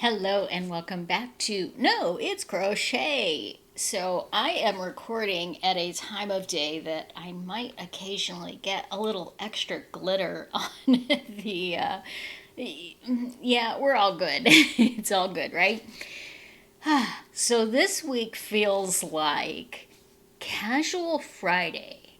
Hello and welcome back to No, It's Crochet. So I am recording at a time of day that I might occasionally get a little extra glitter on the yeah, we're all good. It's all good, right? So this week feels like casual Friday,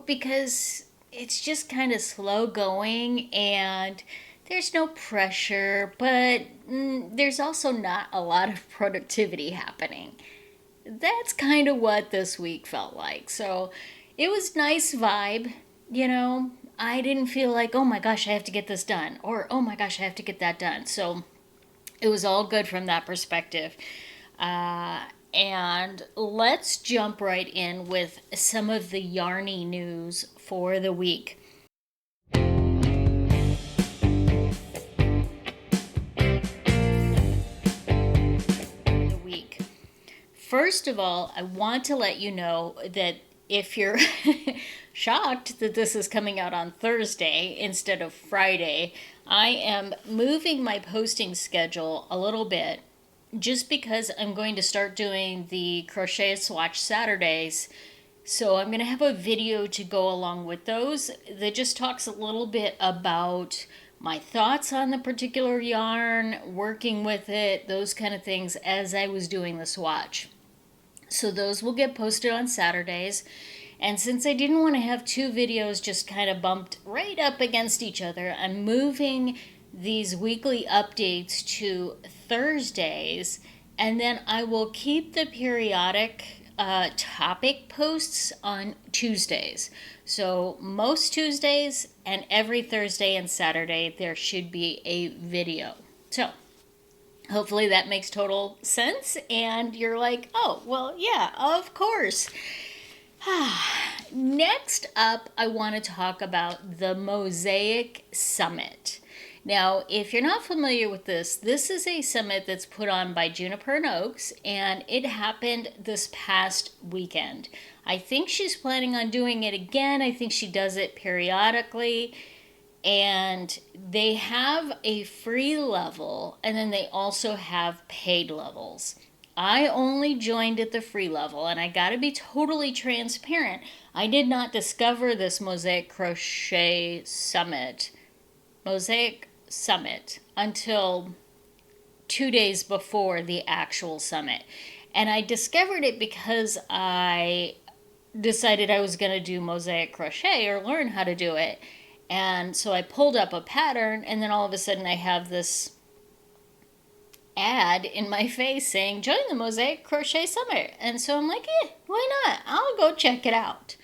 because it's just kind of slow going and there's no pressure, but there's also not a lot of productivity happening. That's kind of what this week felt like. So it was nice vibe, you know. I didn't feel like, oh my gosh, I have to get this done, or oh my gosh, I have to get that done. So it was all good from that perspective. Uh, and let's jump right in with some of the yarny news for the week. The week. First of all, I want to let you know that if you're shocked that this is coming out on Thursday instead of Friday, I am moving my posting schedule a little bit just because I'm going to start doing the Crochet Swatch Saturdays. So I'm going to have a video to go along with those that just talks a little bit about my thoughts on the particular yarn, working with it, those kind of things as I was doing the swatch. So those will get posted on Saturdays. And since I didn't want to have two videos just kind of bumped right up against each other, I'm moving these weekly updates to Thursdays, and then I will keep the periodic topic posts on Tuesdays. So most Tuesdays and every Thursday and Saturday there should be a video. So hopefully that makes total sense and you're like, oh, well, yeah, of course. Next up, I want to talk about the Mosaic Summit. Now, if you're not familiar with this is a summit that's put on by Juniper and Oaks, and it happened this past weekend. I think she's planning on doing it again. I think she does it periodically. And they have a free level, and then they also have paid levels. I only joined at the free level, and I gotta be totally transparent. I did not discover this Mosaic Summit, until 2 days before the actual summit. And I discovered it because I decided I was going to do mosaic crochet or learn how to do it. And so I pulled up a pattern, and then all of a sudden I have this ad in my face saying, join the Mosaic Crochet Summit. And so I'm like, why not? I'll go check it out.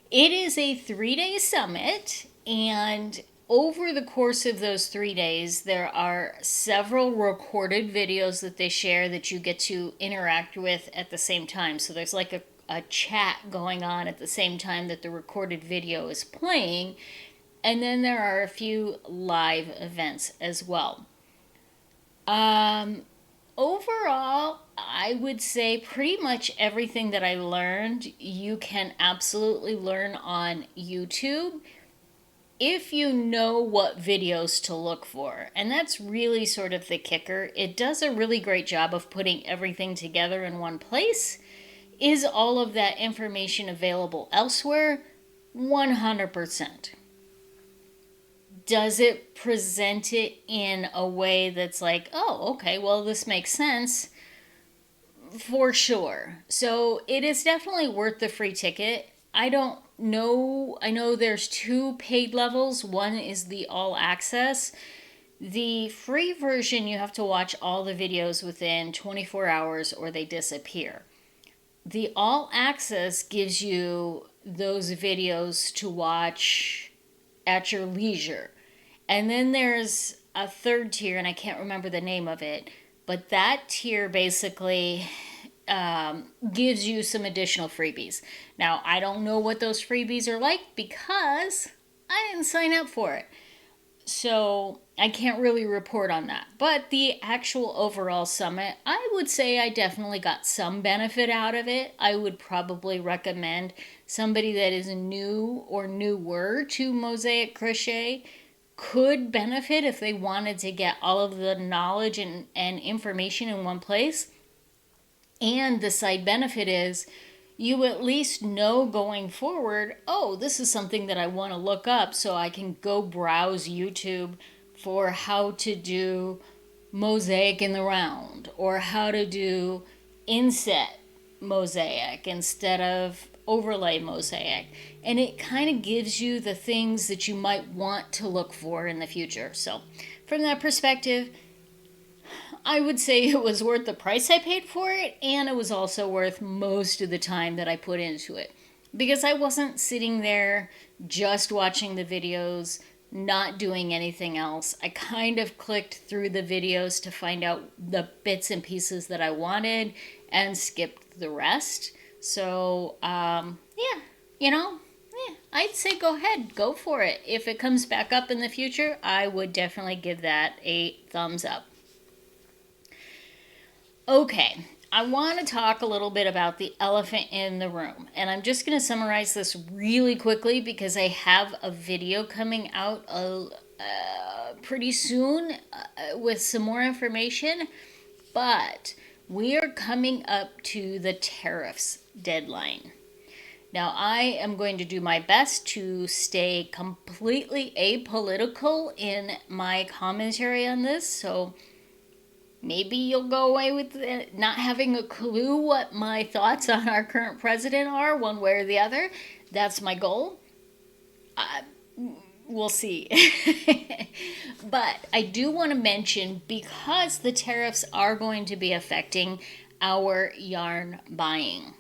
It is a 3-day summit, and over the course of those 3 days, there are several recorded videos that they share that you get to interact with at the same time. So there's like a chat going on at the same time that the recorded video is playing. And then there are a few live events as well. Overall, I would say pretty much everything that I learned, you can absolutely learn on YouTube if you know what videos to look for. And that's really sort of the kicker. It does a really great job of putting everything together in one place. Is all of that information available elsewhere? 100%. Does it present it in a way that's like, oh, okay, well, this makes sense? For sure. So it is definitely worth the free ticket. I don't know. I know there's 2 paid levels. One is the all access. The free version, you have to watch all the videos within 24 hours or they disappear. The all access gives you those videos to watch at your leisure. And then there's a third tier, and I can't remember the name of it, but that tier basically gives you some additional freebies. Now, I don't know what those freebies are like because I didn't sign up for it. So I can't really report on that. But the actual overall summit, I would say I definitely got some benefit out of it. I would probably recommend somebody that is new or newer to mosaic crochet could benefit if they wanted to get all of the knowledge and information in one place. And the side benefit is you at least know going forward, oh, this is something that I want to look up, so I can go browse YouTube for how to do mosaic in the round or how to do inset mosaic instead of overlay mosaic. And it kind of gives you the things that you might want to look for in the future. So from that perspective, I would say it was worth the price I paid for it, and it was also worth most of the time that I put into it. Because I wasn't sitting there just watching the videos, not doing anything else. I kind of clicked through the videos to find out the bits and pieces that I wanted and skipped the rest. So, I'd say go ahead, go for it. If it comes back up in the future, I would definitely give that a thumbs up. Okay, I want to talk a little bit about the elephant in the room. And I'm just going to summarize this really quickly because I have a video coming out pretty soon with some more information. But we are coming up to the tariffs deadline. Now, I am going to do my best to stay completely apolitical in my commentary on this. So maybe you'll go away with not having a clue what my thoughts on our current president are, one way or the other. That's my goal. We'll see. But I do want to mention, because the tariffs are going to be affecting our yarn buying.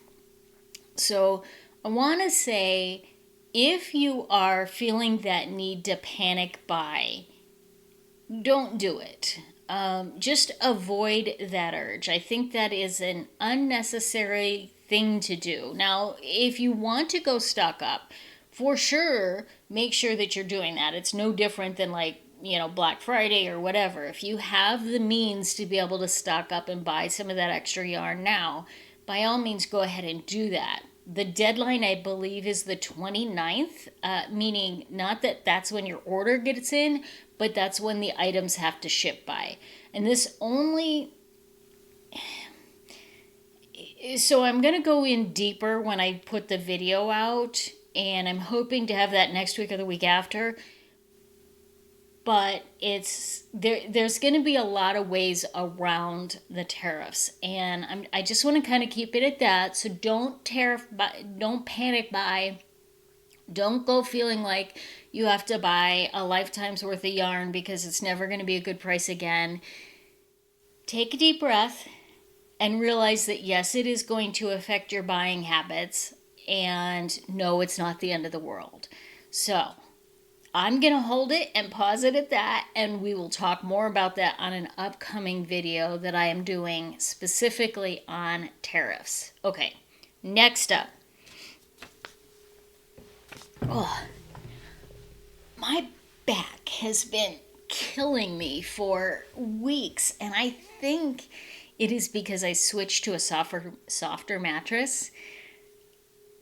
So I want to say, if you are feeling that need to panic buy, don't do it. Just avoid that urge. I think that is an unnecessary thing to do. Now, if you want to go stock up, for sure, make sure that you're doing that. It's no different than Black Friday or whatever. If you have the means to be able to stock up and buy some of that extra yarn now, by all means, go ahead and do that. The deadline, I believe, is the 29th, meaning not that that's when your order gets in, but that's when the items have to ship by. And this only... So I'm going to go in deeper when I put the video out, and I'm hoping to have that next week or the week after. But there's going to be a lot of ways around the tariffs, and I just want to kind of keep it at that. So don't panic buy. Don't go feeling like you have to buy a lifetime's worth of yarn because it's never going to be a good price again. Take a deep breath and realize that yes, it is going to affect your buying habits, and no, it's not the end of the world. So I'm going to hold it and pause it at that, and we will talk more about that on an upcoming video that I am doing specifically on tariffs. Okay, next up. Oh, my back has been killing me for weeks, and I think it is because I switched to a softer mattress.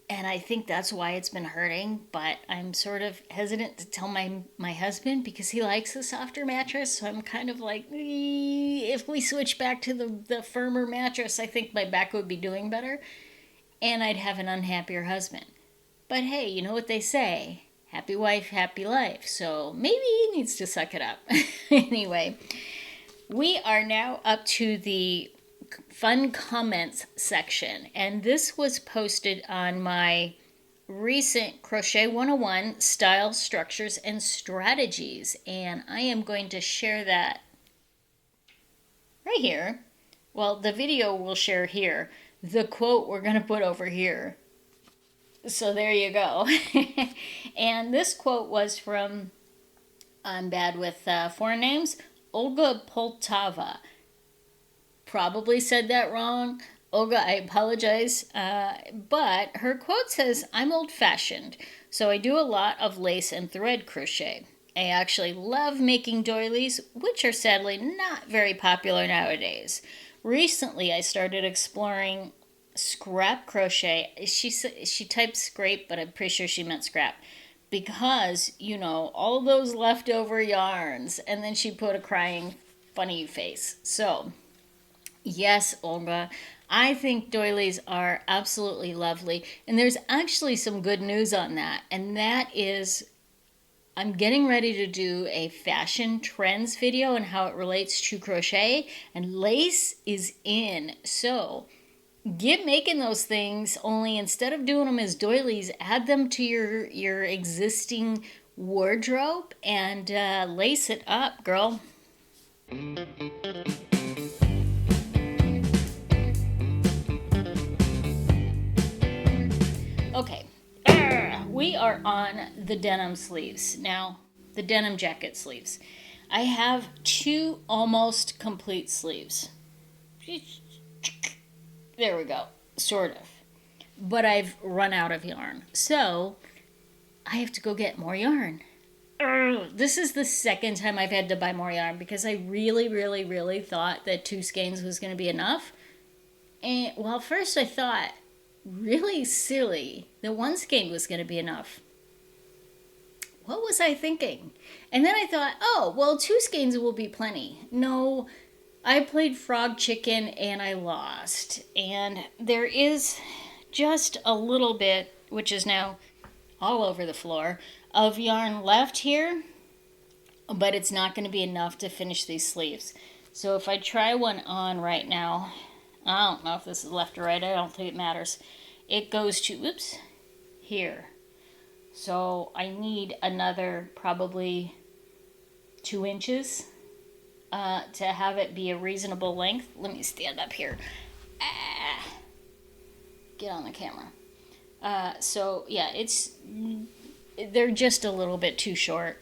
And I think that's why it's been hurting, but I'm sort of hesitant to tell my husband because he likes a softer mattress. So I'm kind of like, if we switch back to the firmer mattress, I think my back would be doing better. And I'd have an unhappier husband. But hey, you know what they say, happy wife, happy life. So maybe he needs to suck it up. Anyway, we are now up to the fun comments section, and this was posted on my recent Crochet 101 Style, Structures, and Strategies, and I am going to share that right here. Well, the video we'll share here. The quote we're going to put over here. So there you go. And this quote was from, I'm bad with foreign names, Olga Poltava. Probably said that wrong. Olga, I apologize. But her quote says, I'm old-fashioned, so I do a lot of lace and thread crochet. I actually love making doilies, which are sadly not very popular nowadays. Recently, I started exploring scrap crochet. She typed scrape, but I'm pretty sure she meant scrap. because, you know, all those leftover yarns. And then she put a crying funny face. So, yes, Olga, I think doilies are absolutely lovely. And there's actually some good news on that. And that is I'm getting ready to do a fashion trends video and how it relates to crochet, and lace is in. So get making those things, only instead of doing them as doilies, add them to your existing wardrobe and lace it up, girl. Okay, we are on the denim sleeves. Now, the denim jacket sleeves. I have 2 almost complete sleeves. There we go, sort of. But I've run out of yarn. So, I have to go get more yarn. This is the second time I've had to buy more yarn because I really thought that 2 skeins was going to be enough. And, well, first I thought, really silly, that 1 skein was going to be enough. What was I thinking? And then I thought, oh, well, 2 skeins will be plenty. No, I played frog chicken and I lost. And there is just a little bit, which is now all over the floor, of yarn left here, but it's not going to be enough to finish these sleeves. So if I try one on right now, I don't know if this is left or right, I don't think it matters. It goes to, oops, here. So I need another probably 2 inches to have it be a reasonable length. Let me stand up here. Get on the camera. So yeah, they're just a little bit too short.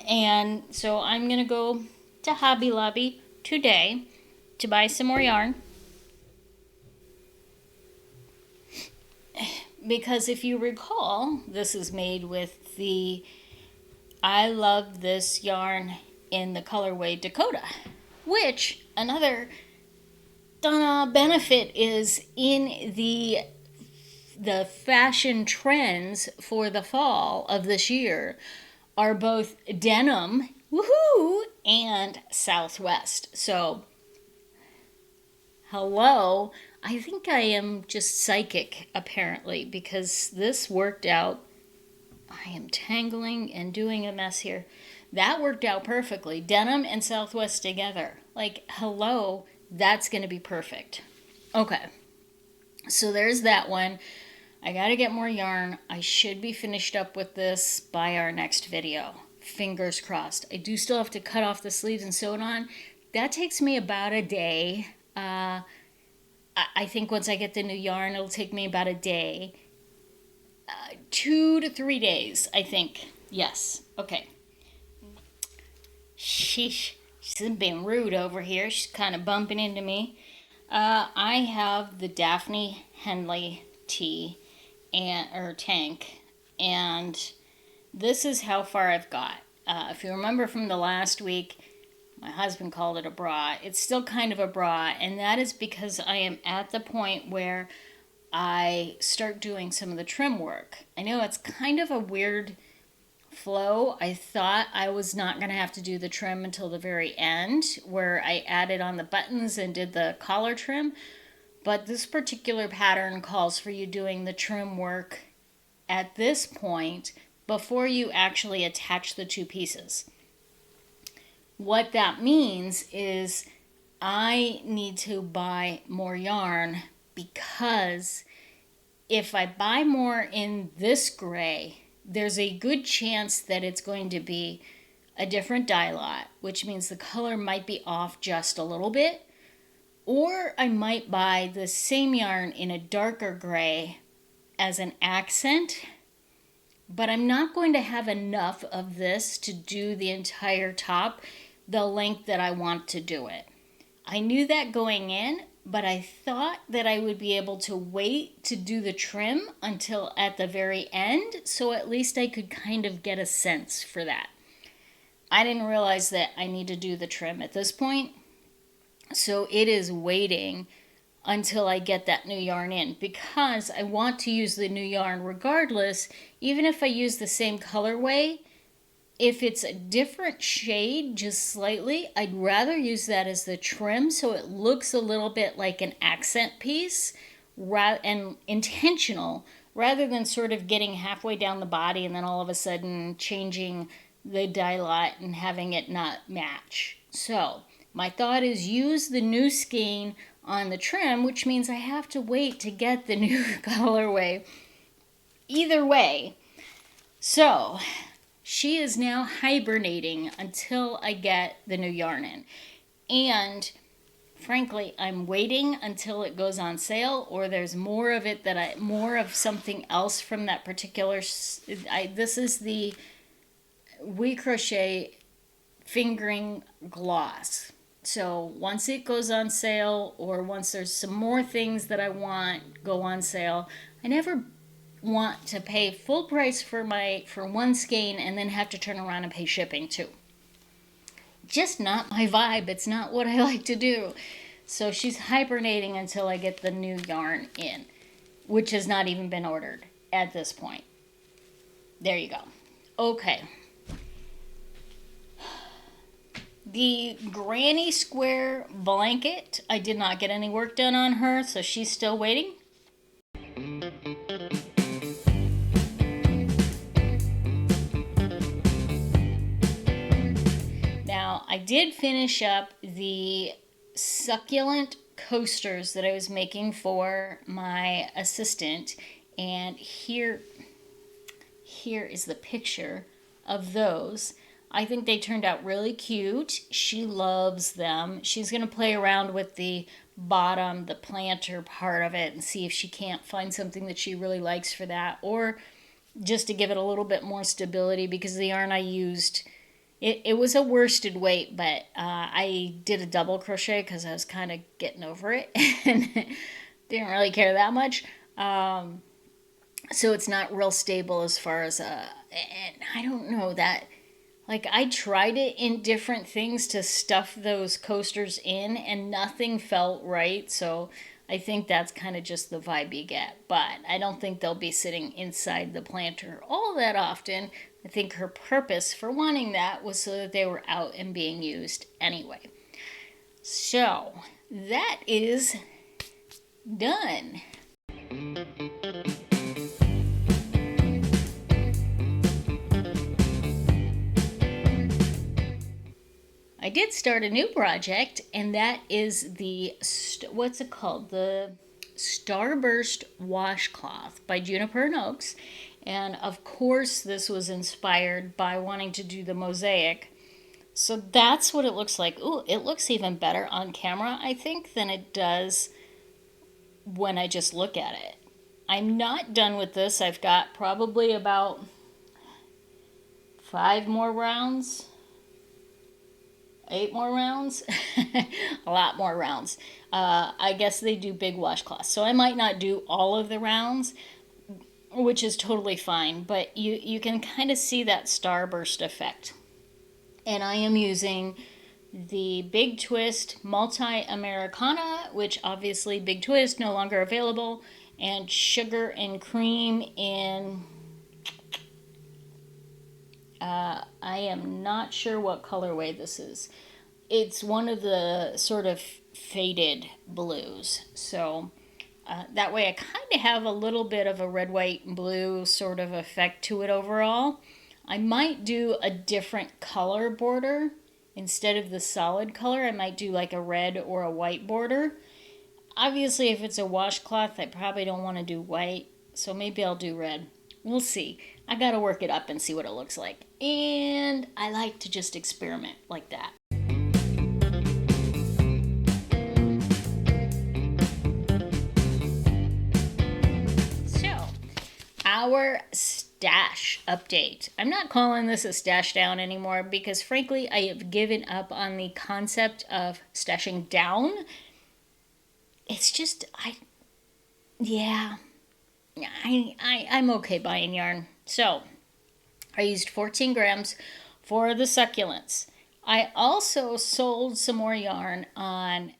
And so I'm going to go to Hobby Lobby today to buy some more yarn. Because if you recall, this is made with the I Love This yarn in the colorway Dakota, which another benefit is in the fashion trends for the fall of this year are both denim, woohoo, and Southwest. So, hello. I think I am just psychic, apparently, because this worked out. I am tangling and doing a mess here. That worked out perfectly. Denim and Southwest together. Like, hello, that's going to be perfect. Okay, so there's that one. I got to get more yarn. I should be finished up with this by our next video. Fingers crossed. I do still have to cut off the sleeves and sew it on. That takes me about a day. I think once I get the new yarn, it'll take me about a day. 2 to 3 days, I think. Yes. Okay. Sheesh. She's being rude over here. She's kind of bumping into me. I have the Daphne Henley tee or tank, and this is how far I've got. If you remember from the last week, my husband called it a bra. It's still kind of a bra, and that is because I am at the point where I start doing some of the trim work. I know it's kind of a weird flow. I thought I was not going to have to do the trim until the very end, where I added on the buttons and did the collar trim, but this particular pattern calls for you doing the trim work at this point before you actually attach the 2 pieces. What that means is I need to buy more yarn, because if I buy more in this gray, there's a good chance that it's going to be a different dye lot, which means the color might be off just a little bit. Or I might buy the same yarn in a darker gray as an accent, but I'm not going to have enough of this to do the entire top the length that I want to do it. I knew that going in, but I thought that I would be able to wait to do the trim until at the very end, so at least I could kind of get a sense for that. I didn't realize that I need to do the trim at this point, so it is waiting until I get that new yarn in, because I want to use the new yarn regardless, even if I use the same colorway. If it's a different shade, just slightly, I'd rather use that as the trim so it looks a little bit like an accent piece and intentional, rather than sort of getting halfway down the body and then all of a sudden changing the dye lot and having it not match. So my thought is use the new skein on the trim, which means I have to wait to get the new colorway. Either way, so she is now hibernating until I get the new yarn in. And frankly, I'm waiting until it goes on sale or there's more of it more of something else from that particular. This is the We Crochet fingering gloss. So once it goes on sale, or once there's some more things that I want go on sale, I never want to pay full price for one skein and then have to turn around and pay shipping too. Just not my vibe. It's not what I like to do. So she's hibernating until I get the new yarn in, which has not even been ordered at this point. There you go. Okay. The granny square blanket, I did not get any work done on her, so she's still waiting. Now, I did finish up the succulent coasters that I was making for my assistant, and here is the picture of those. I think they turned out really cute. She loves them. She's going to play around with the bottom, the planter part of it, and see if she can't find something that she really likes for that, or just to give it a little bit more stability, because the yarn I used, it was a worsted weight, but I did a double crochet because I was kind of getting over it and didn't really care that much. So it's not real stable as far as, and I don't know that. Like, I tried it in different things to stuff those coasters in, and nothing felt right. So I think that's kind of just the vibe you get. But I don't think they'll be sitting inside the planter all that often. I think her purpose for wanting that was so that they were out and being used anyway. So that is done. I did start a new project, and that is the, what's it called? The Starburst Washcloth by Juniper and Oaks. And of course, this was inspired by wanting to do the mosaic. So that's what it looks like. Ooh, it looks even better on camera, I think, than it does when I just look at it. I'm not done with this. I've got probably about 5 more rounds. 8 more rounds, a lot more rounds. I guess they do big washcloths, so I might not do all of the rounds, which is totally fine, but you can kind of see that starburst effect. And I am using the Big Twist Multi-Americana, which obviously Big Twist no longer available, and Sugar and Cream in I am not sure what colorway this is. It's one of the sort of faded blues. So that way I kind of have a little bit of a red, white, and blue sort of effect to it overall. I might do a different color border. Instead of the solid color, I might do like a red or a white border. Obviously, if it's a washcloth, I probably don't want to do white. So maybe I'll do red. We'll see. I gotta work it up and see what it looks like. And I like to just experiment like that. So, our stash update. I'm not calling this a stash down anymore because frankly, I have given up on the concept of stashing down. It's just, I'm okay buying yarn. So I used 14 grams for the succulents. I also sold some more yarn on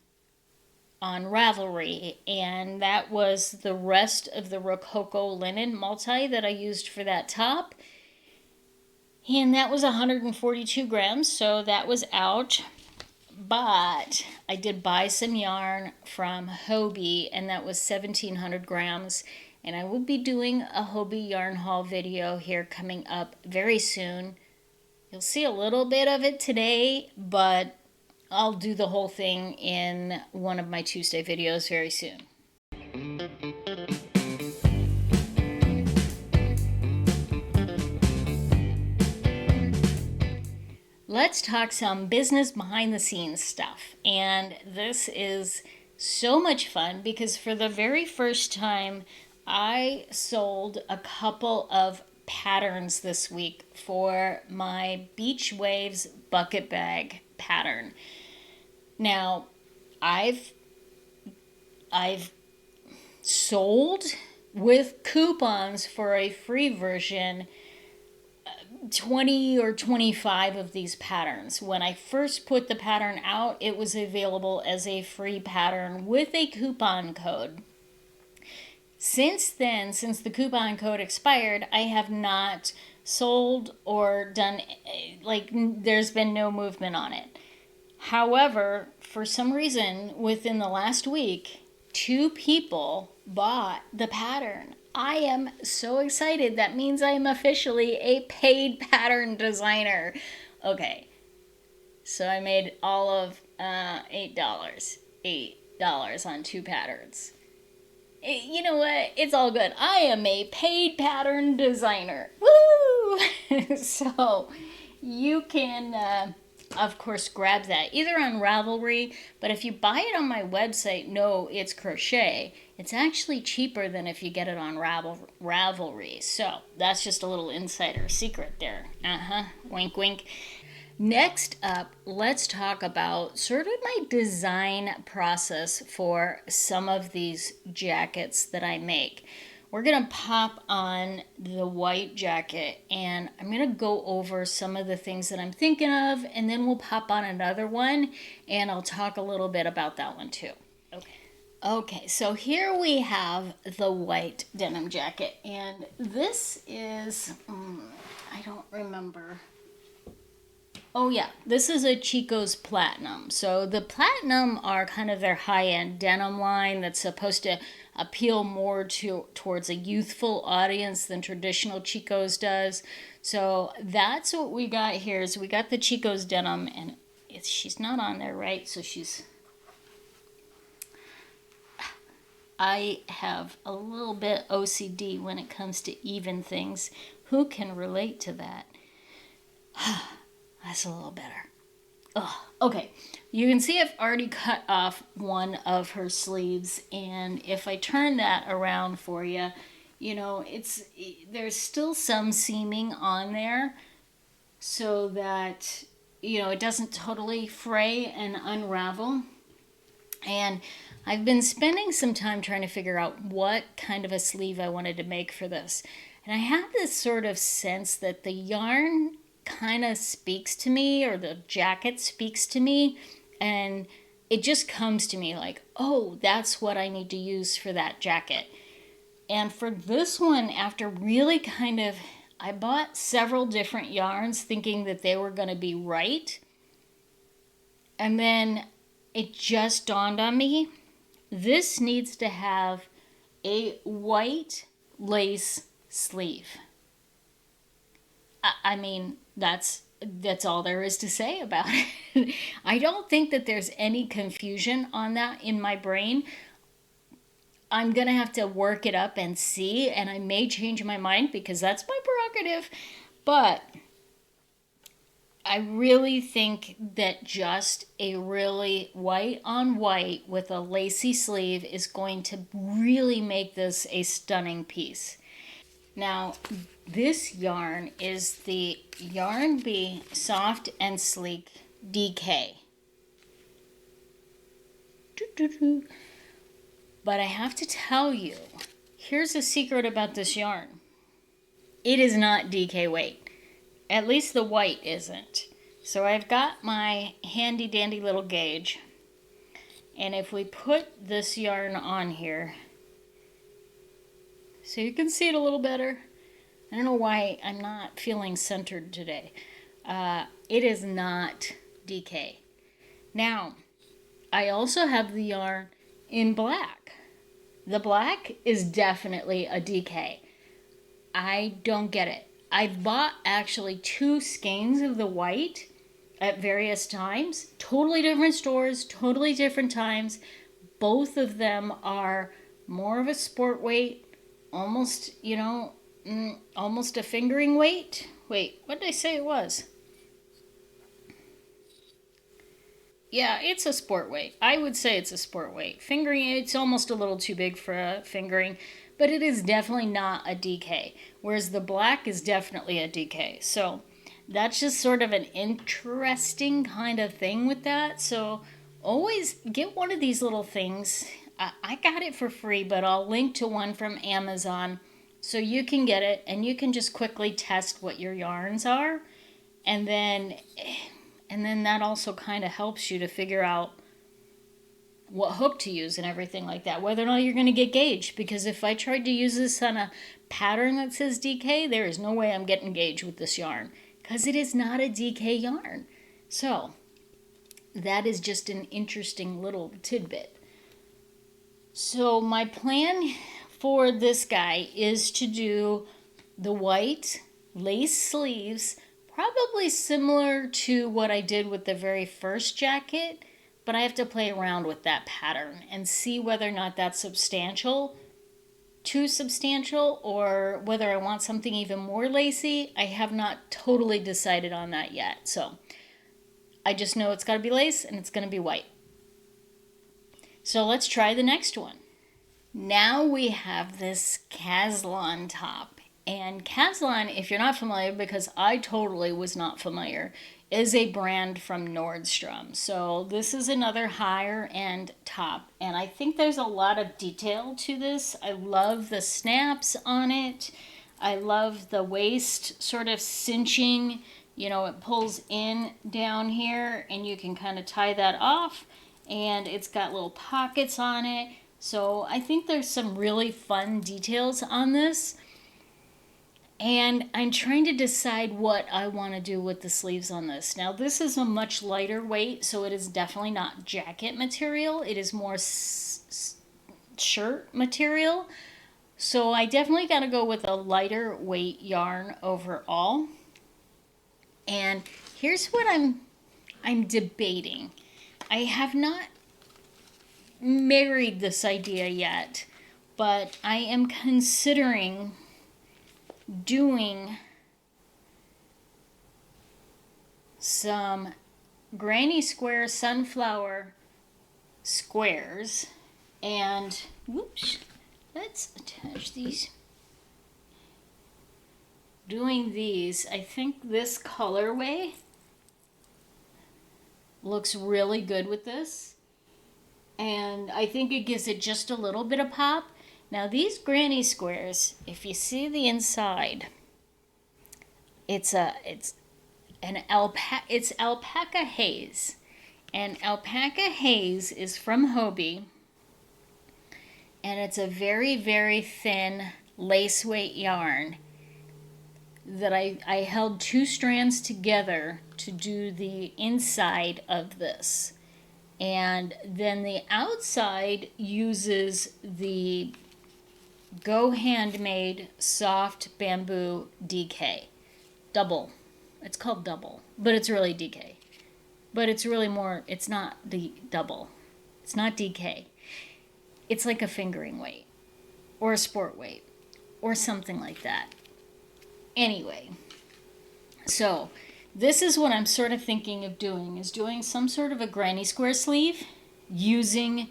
on Ravelry, and that was the rest of the Rococo linen multi that I used for that top. And that was 142 grams, so that was out. But I did buy some yarn from Hobie, and that was 1,700 grams. And I will be doing a Hobie yarn haul video here coming up very soon. You'll see a little bit of it today, but I'll do the whole thing in one of my Tuesday videos very soon. Let's talk some business behind the scenes stuff. And this is so much fun because for the very first time, I sold a couple of patterns this week for my Beach Waves bucket bag pattern. Now, I've sold with coupons for a free version 20 or 25 of these patterns. When I first put the pattern out, it was available as a free pattern with a coupon code. Since then, since the coupon code expired, I have not sold or done, there's been no movement on it. However, for some reason, within the last week, 2 people bought the pattern. I am so excited. That means I am officially a paid pattern designer. Okay, so I made all of $8 on 2 patterns. You know what? It's all good. I am a paid pattern designer. Woo! So you can, of course, grab that either on Ravelry, but if you buy it on my website, no, it's Crochet. It's actually cheaper than if you get it on Ravelry. So that's just a little insider secret there. Wink, wink. Next up, let's talk about sort of my design process for some of these jackets that I make. We're going to pop on the white jacket, and I'm going to go over some of the things that I'm thinking of, and then we'll pop on another one, and I'll talk a little bit about that one too. Okay, so here we have the white denim jacket, and this is, I don't remember. Oh yeah, this is a Chico's Platinum. So the Platinum are kind of their high-end denim line that's supposed to appeal more towards a youthful audience than traditional Chico's does. So that's what we got here. Is we got the Chico's denim, and she's not on there, right? So I have a little bit OCD when it comes to even things. Who can relate to that? That's a little better. Okay, you can see I've already cut off one of her sleeves, and if I turn that around for you, you know, there's still some seaming on there so that, you know, it doesn't totally fray and unravel. And I've been spending some time trying to figure out what kind of a sleeve I wanted to make for this. And I have this sort of sense that the yarn kind of speaks to me, or the jacket speaks to me, and it just comes to me like, oh, that's what I need to use for that jacket. And for this one, after really I bought several different yarns thinking that they were going to be right. And then it just dawned on me, this needs to have a white lace sleeve. I mean, that's all there is to say about it. I don't think that there's any confusion on that in my brain. I'm going to have to work it up and see, and I may change my mind because that's my prerogative. But I really think that just a really white on white with a lacy sleeve is going to really make this a stunning piece. Now, this yarn is the Yarn Bee Soft and Sleek DK. But I have to tell you, here's a secret about this yarn. It is not DK weight. At least the white isn't. So I've got my handy dandy little gauge. And if we put this yarn on here, so you can see it a little better. I don't know why I'm not feeling centered today. It is not DK. Now, I also have the yarn in black. The black is definitely a DK. I don't get it. I've bought actually 2 skeins of the white at various times. Totally different stores, totally different times. Both of them are more of a sport weight, almost, almost a fingering weight. Wait, what did I say it was? Yeah, it's a sport weight. I would say it's a sport weight. Fingering, it's almost a little too big for a fingering, but it is definitely not a DK, whereas the black is definitely a DK. So that's just sort of an interesting kind of thing with that. So always get one of these little things. I got it for free, but I'll link to one from Amazon so you can get it and you can just quickly test what your yarns are. And then that also kind of helps you to figure out what hook to use and everything like that, whether or not you're going to get gauged. Because if I tried to use this on a pattern that says DK, there is no way I'm getting gauged with this yarn because it is not a DK yarn. So that is just an interesting little tidbit. So my plan for this guy is to do the white lace sleeves, probably similar to what I did with the very first jacket, but I have to play around with that pattern and see whether or not that's too substantial, or whether I want something even more lacy. I have not totally decided on that yet. So I just know it's got to be lace and it's going to be white. So let's try the next one. Now we have this Caslon top. And Caslon, if you're not familiar, because I totally was not familiar, is a brand from Nordstrom. So this is another higher end top. And I think there's a lot of detail to this. I love the snaps on it. I love the waist sort of cinching. It pulls in down here and you can kind of tie that off. And it's got little pockets on it. So I think there's some really fun details on this. And I'm trying to decide what I want to do with the sleeves on this. Now, this is a much lighter weight, so it is definitely not jacket material. It is more shirt material. So I definitely got to go with a lighter weight yarn overall. And here's what I'm debating. I have not married this idea yet, but I am considering doing some granny square sunflower squares, and let's attach these. Doing these, I think this colorway looks really good with this, and I think it gives it just a little bit of pop. Now these granny squares, if you see the inside, it's alpaca haze, and alpaca haze is from Hobie, and it's a very, very thin lace weight yarn that I held 2 strands together to do the inside of this, and then the outside uses the Go Handmade Soft Bamboo DK. Double. It's called double, but it's really DK. But it's really more, it's not the double. It's not DK. It's like a fingering weight or a sport weight or something like that. Anyway, so this is what I'm sort of thinking of doing, is doing some sort of a granny square sleeve using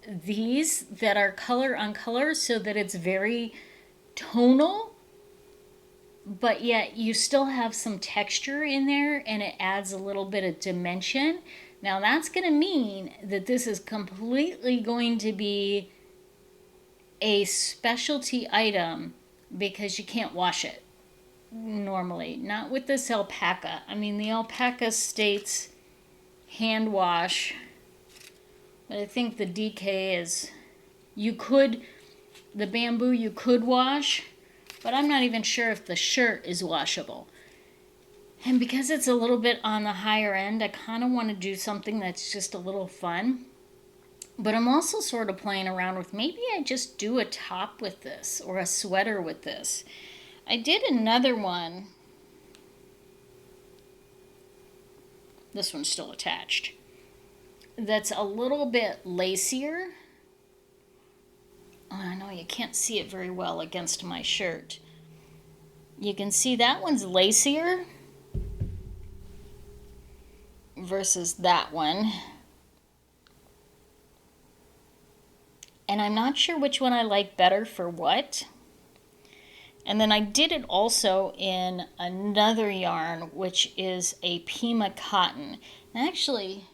these that are color on color so that it's very tonal, but yet you still have some texture in there and it adds a little bit of dimension. Now that's going to mean that this is completely going to be a specialty item because you can't wash it normally. Not with this alpaca. I mean, the alpaca states hand wash But I think the DK is, the bamboo you could wash, but I'm not even sure if the shirt is washable. And because it's a little bit on the higher end, I kind of want to do something that's just a little fun. But I'm also sort of playing around with, maybe I just do a top with this or a sweater with this. I did another one. This one's still attached. That's a little bit lacier. Oh, I know you can't see it very well against my shirt. You can see that one's lacier versus that one. And I'm not sure which one I like better for what. And then I did it also in another yarn, which is a Pima cotton. And actually,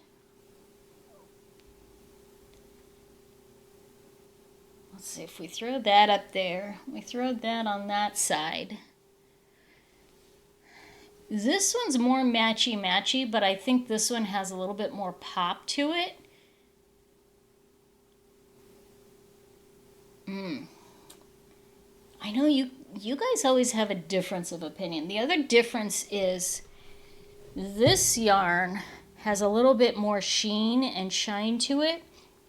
let's see if we throw that up there. We throw that on that side. This one's more matchy-matchy, but I think this one has a little bit more pop to it. I know you guys always have a difference of opinion. The other difference is this yarn has a little bit more sheen and shine to it.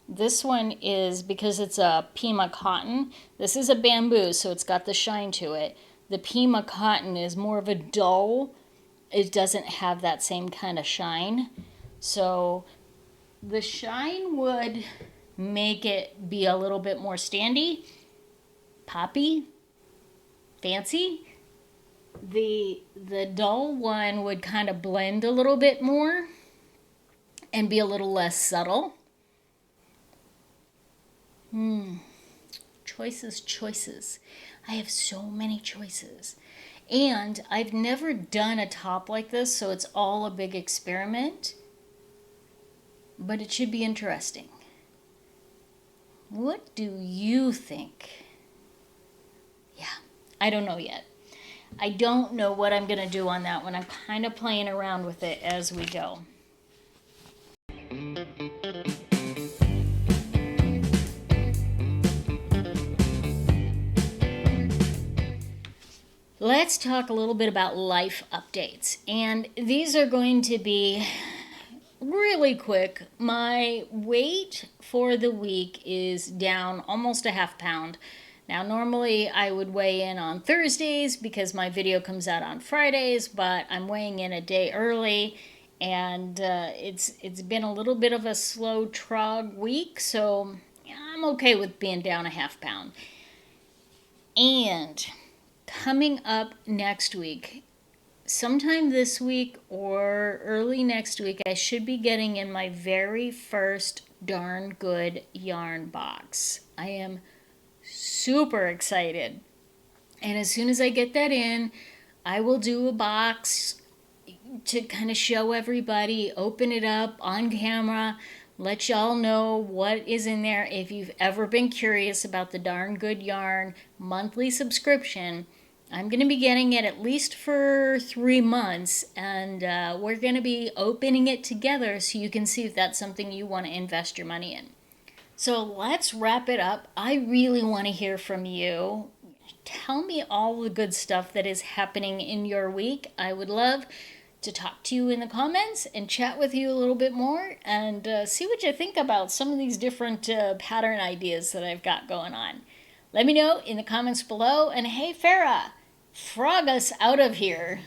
This one is, because it's a Pima cotton, this is a bamboo, so it's got the shine to it. The Pima cotton is more of a dull. It doesn't have that same kind of shine. So the shine would make it be a little bit more standy, poppy, fancy. The dull one would kind of blend a little bit more and be a little less subtle. Choices. I have so many choices. And I've never done a top like this, so it's all a big experiment. But it should be interesting. What do you think? Yeah, I don't know yet. I don't know what I'm going to do on that one. I'm kind of playing around with it as we go. Let's talk a little bit about life updates. And these are going to be really quick. My weight for the week is down almost a half pound. Now, normally I would weigh in on Thursdays because my video comes out on Fridays, but I'm weighing in a day early, and it's been a little bit of a slow trog week, so I'm okay with being down a half pound. And coming up next week, sometime this week or early next week, I should be getting in my very first Darn Good yarn box. I am super excited. And as soon as I get that in, I will do a box to kind of show everybody, open it up on camera, let y'all know what is in there. If you've ever been curious about the Darn Good Yarn monthly subscription, I'm going to be getting it at least for 3 months, and we're going to be opening it together so you can see if that's something you want to invest your money in. So let's wrap it up. I really want to hear from you. Tell me all the good stuff that is happening in your week. I would love to talk to you in the comments and chat with you a little bit more and see what you think about some of these different pattern ideas that I've got going on. Let me know in the comments below. And hey, Farah, frog us out of here.